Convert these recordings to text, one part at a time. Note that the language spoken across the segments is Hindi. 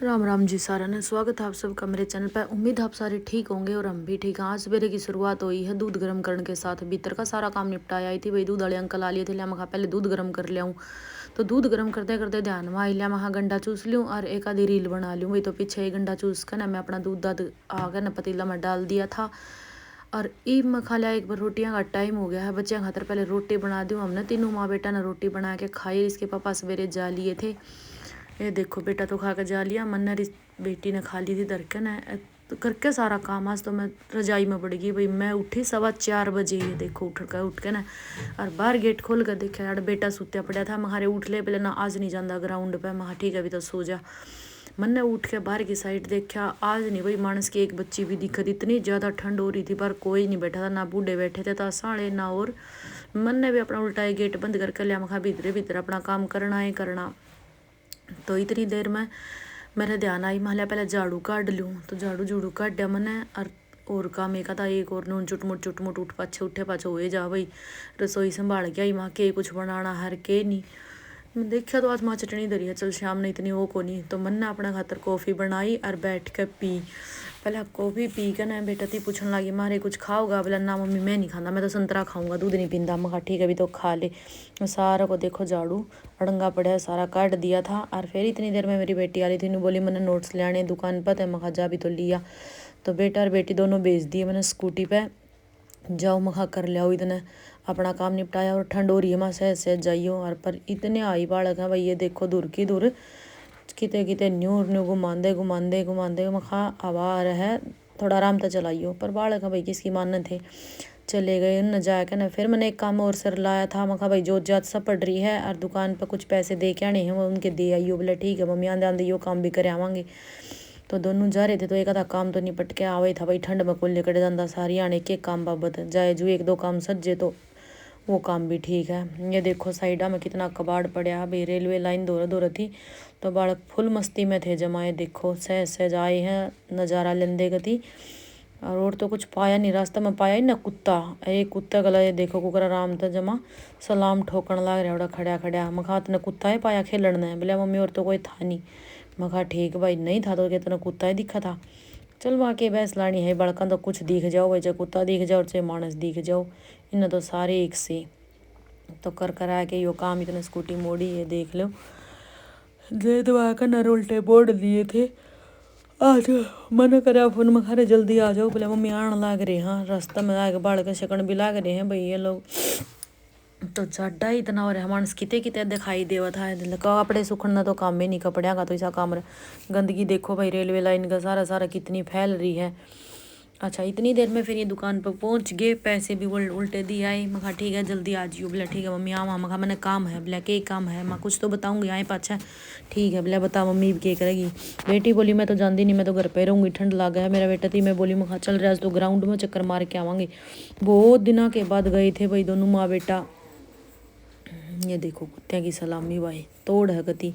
राम राम जी सारा ने स्वागत है आप सबका मेरे चैनल पर। उम्मीद है आप सारे ठीक होंगे और हम भी ठीक हैं। आज सवेरे की शुरुआत हुई है दूध गर्म करने के साथ। भीतर का सारा काम निपटाया आई थी भाई। दूध वाले अंकल आ लिए थे, लिया मैं पहले दूध गर्म कर लिया हूँ। तो दूध गर्म करते करते ध्यान में आई, लिया मैं गंडा चूस लूँ और एक आधी रील बना लूँ भाई। तो पीछे एक गंडा चूस कर ना मैं अपना दूध दाद आकर ना पतीला में डाल दिया था। और ईब में खा लिया। एक बार रोटियां का टाइम हो गया है, बच्चे खातर पहले रोटी बना दूँ। हमने तीनों माँ बेटा ने रोटी बना के खाई। इसके पापा सवेरे जा लिए थे। ये देखो बेटा तो खा कर जा लिया, मन्ना बेटी ने खा ली थी दरकन है। तो करके सारा काम आज तो मैं रजाई में पड़ गई भाई। मैं उठी 4:15 बजे। ये देखो उठ के ना और बाहर गेट खोल कर देखा यार बेटा सुत्या पड़ा था। मैं उठ ले पहले ना, आज नहीं जाता ग्राउंड पे। मैं ठीक है अभी तो सो जा। मैंने उठ के बाहर की साइड देखा, आज नहीं भाई मानस की एक बच्ची भी दिखत। इतनी ज़्यादा ठंड हो रही थी पर कोई नहीं बैठा था, ना बूढ़े बैठे थे ता साढ़े ना। और मैंने भी अपना उल्टा गेट बंद करके लिया। मैं भीतर भीतर अपना काम करना है करना। तो इतनी देर में मेरे ध्यान आई, मैं पहले झाड़ू काट लूँ। तो झाड़ू काट दिया मैंने। और काम एक था, एक और नून चुटमुट उठ पाछे उठे पाछे हुए जा भाई। रसोई संभाल के आई माँ के कुछ बनाना हर के नहीं। मैं देखा तो आज माँ चटनी धरी है, चल शाम ने इतनी वो को नहीं। तो मैंने अपने खातर कॉफ़ी बनाई और बैठ के पी। पहले कॉफ़ी पी के ना बेटा थी पूछने लगी, मारे कुछ खाओगा? बोला ना मम्मी मैं नहीं खाना, मैं तो संतरा खाऊंगा, दूध नहीं पींदा। मैं कहा ठीक है अभी तो खा ले। सारा को देखो झाड़ू अड़ंगा पड़ा है, सारा काट दिया था। और फिर इतनी देर में मेरी बेटी आ रही थी, बोली मैंने नोट्स ले आने दुकान पर। तो मैं कहा जा भी तो लिया। तो बेटा और बेटी दोनों भेज दिए मैंने स्कूटी पर। जाओ मखा कर लिया इतने अपना काम निपटाया। और ठंड हो रही है माँ सहज जाइयो। और पर इतने आई बालक हैं भाई। ये देखो दूर की दूर किते किते न्यू घुमाते मखा आवार है। थोड़ा आराम से चलाइयो। पर बालक है भाई किसकी मानने थे, चले गए न जाके ना। फिर मैंने एक काम और सर लाया था। मखा भाई जो जात सब पड़ रही है और दुकान पर कुछ पैसे दे के आने हैं, वो उनके दे आइयो। बोले ठीक है मम्मी आंदे आंदे यो काम भी करे आवांगे। तो दोनों जा रहे थे। तो एक आधा काम तो निपट के आवे था भाई। ठंड में कोल निकट जाता सारी आने के काम बाबत जाए जो एक दो काम सज्जे तो वो काम भी ठीक है। ये देखो साइडा में कितना कबाड़ पड़ा भाई। रेलवे लाइन दौड़ थी तो बालक फुल मस्ती में थे जमाए। देखो सहज आए हैं नज़ारा लेंदे गति। और तो कुछ पाया नहीं रास्ता में, पाया ही ना कुत्ता। एक कुत्ता गला ये देखो कुकर आराम था जमा सलाम ठोकन लग रहा खड़ा खड़ा। मखा ने कुत्ता ही पाया खेलने है। बोले मम्मी और तो कोई था नहीं। मखा ठीक भाई नहीं था तो कहते कुत्ता ही दिखा था। चल वहाँ के भैंस लानी है बड़का तो कुछ दिख जाओ भाई, चाहे कुत्ता दिख जाओ चाहे मानस दिख जाओ, इन्हें तो सारे एक से। तो कर आके यो काम इतने स्कूटी मोड़ी ये देख लो। जे दवा का न उल्टे बोर्ड लिए थे। आज मन करा फोन में खारे जल्दी आ जाओ। बोले मम्मी आने लाग रहे। हाँ रास्ता में आके बाढ़ के शकन भी लाग रहे हैं भाई ये लोग। तो जाडा इतना हो रहा है मानस किते किते दिखाई देवा था। कपड़े सुखना तो काम ही नहीं, कपड़े का तो ऐसा काम रहा। गंदगी देखो भाई रेलवे लाइन का सारा कितनी फैल रही है। अच्छा इतनी देर में फिर ये दुकान पर पहुंच गए। पैसे भी उल्टे दिए आए। मैं ठीक है जल्दी आ जियो। बोला ठीक है मम्मी आवा। मैं मैंने काम है। बोला के काम है? मैं कुछ तो बताऊंगी आए पाछा। ठीक है बोला बता मम्मी के करेगी। बेटी बोली मैं तो जानती नहीं, मैं तो घर पे रहूँगी, ठंड लग है। मेरा बेटा थी मैं बोली मैं चल रहा तो ग्राउंड में चक्कर मार के आवांगे। बहुत दिनों के बाद गए थे भाई दोनों माँ बेटा। ये देखो कुत्ते की सलामी भाई तोड़ है गति।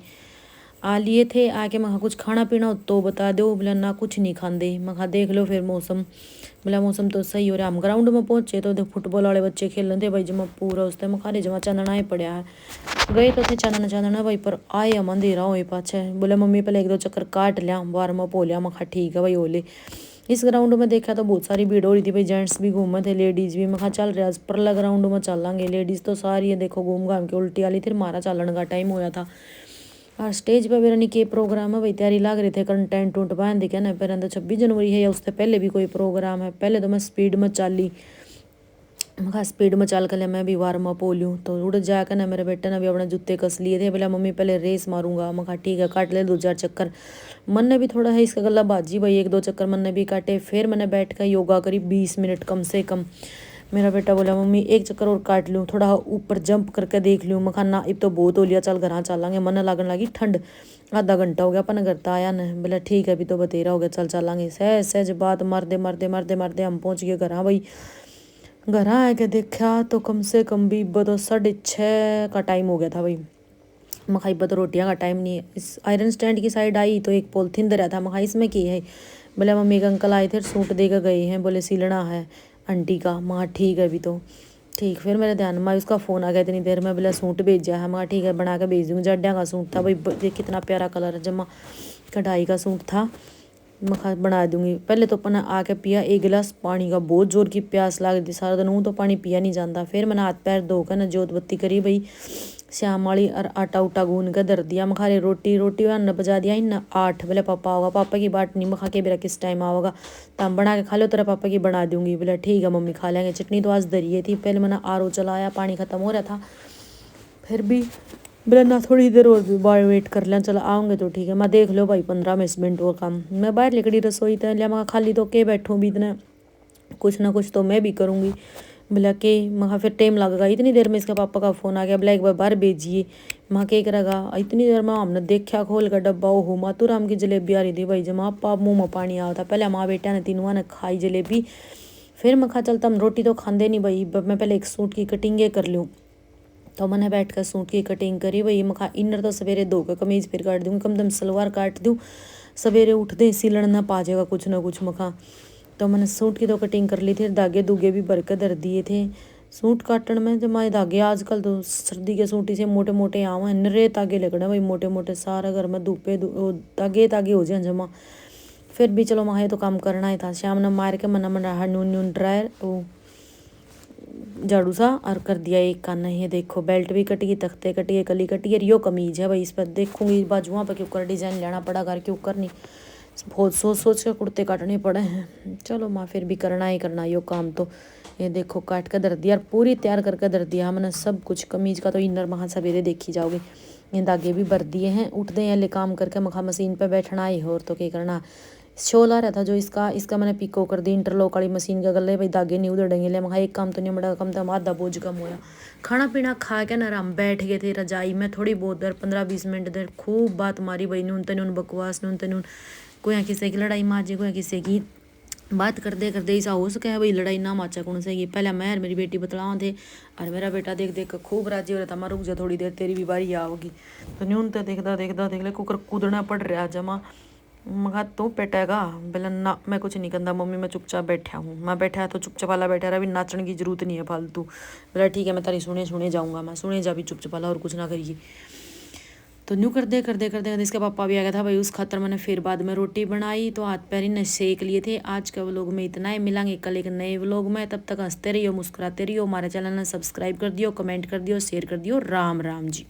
आ लिए थे आके मैं कुछ खाना पीना हो तो बता दो। बोला ना कुछ नहीं खाते। मैं देख लो फिर मौसम। बोला मौसम तो सही हो रहा। हम ग्राउंड में पहुंचे तो देख फुटबॉल वाले बच्चे खेल रहे थे भाई जमा पूरा उस टाइम खारे जमा चांदना ही पड़ा है। गए तो थे चांदना भाई पर आए हम अंधेरा हो पाछे। बोले मम्मी पहले एक दो चक्कर काट लिया बार में पो लिया। मैं ठीक है भाई ओले। इस ग्राउंड में देखा तो बहुत सारी भीड़ हो रही थी भाई। जेंट्स भी घूमे थे लेडीज भी। मैं चल रहा परला ग्राउंड में चलेंगे। लेडीज तो सारी है देखो घूम घाम के उल्टी वाली थी। मारा चालन का टाइम होया था। और स्टेज पर मेरा नहीं प्रोग्राम है भाई, तैयारी लग रही थे कंटेंट टूट बांध दिखे ना। फिर तो 26 जनवरी है या उससे पहले भी कोई प्रोग्राम है। पहले तो मैं स्पीड में चाली। मैं स्पीड में चल कर लिया मैं भी वार्म अप हो लूँ। तो उड़ जाकर ना मेरे बेटे ने भी अपने जूते कस लिए थे। बोला मम्मी पहले रेस मारूंगा। मैं कहा ठीक है काट ले 2-4 चक्कर। मन ने भी थोड़ा है इसका गला बाजी भाई, 1-2 चक्कर मन ने भी काटे। फिर मैंने बैठ कर योगा करी 20 मिनट कम से कम। मेरा बेटा बोला मम्मी एक चक्कर और काट लूँ, थोड़ा ऊपर जंप करके देख लूँ। मैं खाना अब तो बहुत हो लिया चल घर चलेंगे। मन लगन लगी ठंड। आधा घंटा हो गया अपन घर तो आया न। बोला ठीक है अभी तो बतेरा हो गया चल चलेंगे। सहज बात मारते हम पहुँच गए घर भाई। घर आके देखा तो कम से कम भी 6:30 का टाइम हो गया था भाई। मखाई तो रोटियां का टाइम नहीं है। इस आयरन स्टैंड की साइड आई तो एक पॉलिथीन दे रहा था। मखाई इसमें की है? बोले मम्मी के अंकल आए थे सूट दे कर गए हैं, बोले सिलना है आंटी का। माँ ठीक है अभी तो। ठीक। फिर मेरे ध्यान में उसका फ़ोन आ गया इतनी देर में, बोला सूट भेजा है। मैं ठीक है बना के भेज दूँगी। जड्डा का सूट था भाई, देख कितना प्यारा कलर जमा कढ़ाई का सूट था। मैं बना दूँगी। पहले तो अपन आके पिया एक गिलास पानी का, बहुत जोर की प्यास लग रही थी सारा दिन, तो पानी पिया नहीं जाता। फिर मैंने हाथ पैर धोकर ना जोत बत्ती करी भाई, श्याम वाली और आटा उटा गून के धर दिया। मैं खा रही रोटी रोटी अन्न बजा दिया इन 8। बोले पापा होगा, पापा की बाट नहीं। मैं खा के मेरा किस टाइम आओगा, तो हम बना के खा लो, तेरा पापा की बना दूंगी। बोले ठीक है मम्मी खा लेंगे। चटनी तो आज दरिए थी। पहले मैंने आर ओ चलाया, पानी खत्म हो रहा था। फिर भी बोले ना थोड़ी देर और भी बाहर वेट कर लें, चलो आऊँगे तो ठीक है। मैं देख लो भाई 15-20 मिनट और काम। मैं बाहर लिकड़ी रसोई तो लिया, मैं खाली तो के बैठूँ भी, इतना कुछ ना कुछ तो मैं भी करूँगी। बोला के महा फिर टाइम लगेगा। इतनी देर में इसका पापा का फ़ोन आ गया, बोला एक बार बाहर भेजिए। माँ के करेगा इतनी देर में, हमने देखा खोल कर डब्बा, ओहो मातूराम की जलेबी आ रही थी भाई, जमा पाप मुँह में पानी आ था। पहले माँ बेटा ने तीनों ने खाई जलेबी। फिर मैं खा चलता, हम रोटी तो खाते नहीं भाई, मैं पहले एक सूट की कटिंगे कर लूँ। तो मैंने बैठ कर सूट की कटिंग करी भाई। मैं इनर तो सवेरे धो के कमीज फिर काट दूँ, कम से कम सलवार काट दूँ, सवेरे उठते सिलण ना पा जाएगा कुछ ना कुछ मखा। तो मैंने सूट की तो कटिंग कर ली थी, धागे दूगे भी भर के धर दिए थे सूट काटन में। जब हमारे धागे आजकल तो सर्दी के सूट से मोटे मोटे आवे, नरे धागे लगने भाई, मोटे मोटे सारा घर में धूपे धागे धागे हो जाए जमा। फिर भी चलो वहाँ तो काम करना ही था। शाम ने मार के मना मना नून नून ड्रायर वो झाड़ू सा और कर दिया एक कान। ये देखो बेल्ट भी कटी है, तख्ते कटी है, कली कटी है। यो कमीज है भाई, इस पर देखूंगी बाजुओं पर क्यों कर डिजाइन लेना पड़ा, घर के ऊपर नहीं बहुत सोच सोच के कुर्ते काटने पड़े हैं। चलो माँ फिर भी करना ही करना यो काम तो। ये देखो काट कर धर दिया और पूरी तैयार करके धर दिया हमने सब कुछ। कमीज का तो इनर महा सवेरे देखी जाओगे। ये धागे भी भर दिए हैं, उठते हैं ले काम करके मखा मशीन पे बैठना ही और तो क्या करना। शोल आ रहा था जो इसका मैंने पिको कर दी इंटरलॉक वाली मशीन के गले भाई, धागे नहीं उधड़ेंगे। ले मखा एक काम तो नहीं बड़ा, कम तो आधा बोझ कम होया। खाना पीना खा के ना हम बैठ गए थे रजाई में, थोड़ी बहुत देर 15-20 मिनट देर खूब बात मारी भाई। नून तनून बकवास, नून तनून कोई किसी की लड़ाई माजे, कोई किसी की बात करते करते ऐसा हो सके है भाई लड़ाई ना माचा कौन से। पहले मैं और मेरी बेटी बतलाओ थे, और मेरा बेटा देख देख कर खूब राजी हो रहा था। मैं रुक जा थोड़ी देर, तेरी भी बारी आओगी। तो न्यून तो देखता देखता देख ले कुकर कूदना पड़ रहा जमा। मगा तो पेटेगा, बोला ना मैं कुछ नहीं करता मम्मी, मैं चुपचाप बैठा हूँ। मैं बैठा है तो चुपचाप वाला बैठा रहा, अभी नाचने की जरूरत नहीं है फालतू। बोला ठीक है मैं तारी सुने जाऊँगा, मैं सुने जा भी चुपचाप वाला, और कुछ ना करिए। तो न्यू करते करते करते इसका पापा भी आ गया था भाई, उस खातर मैंने फिर बाद में रोटी बनाई। तो हाथ पैर ही सेक लिए थे। आज के व्लॉग में इतना ही, मिलेंगे कल एक नए व्लॉग में। तब तक हंसते रहियो मुस्कुराते रहियो। हमारे चैनल ने सब्सक्राइब कर दियो, कमेंट कर दियो, शेयर कर दियो। राम राम जी।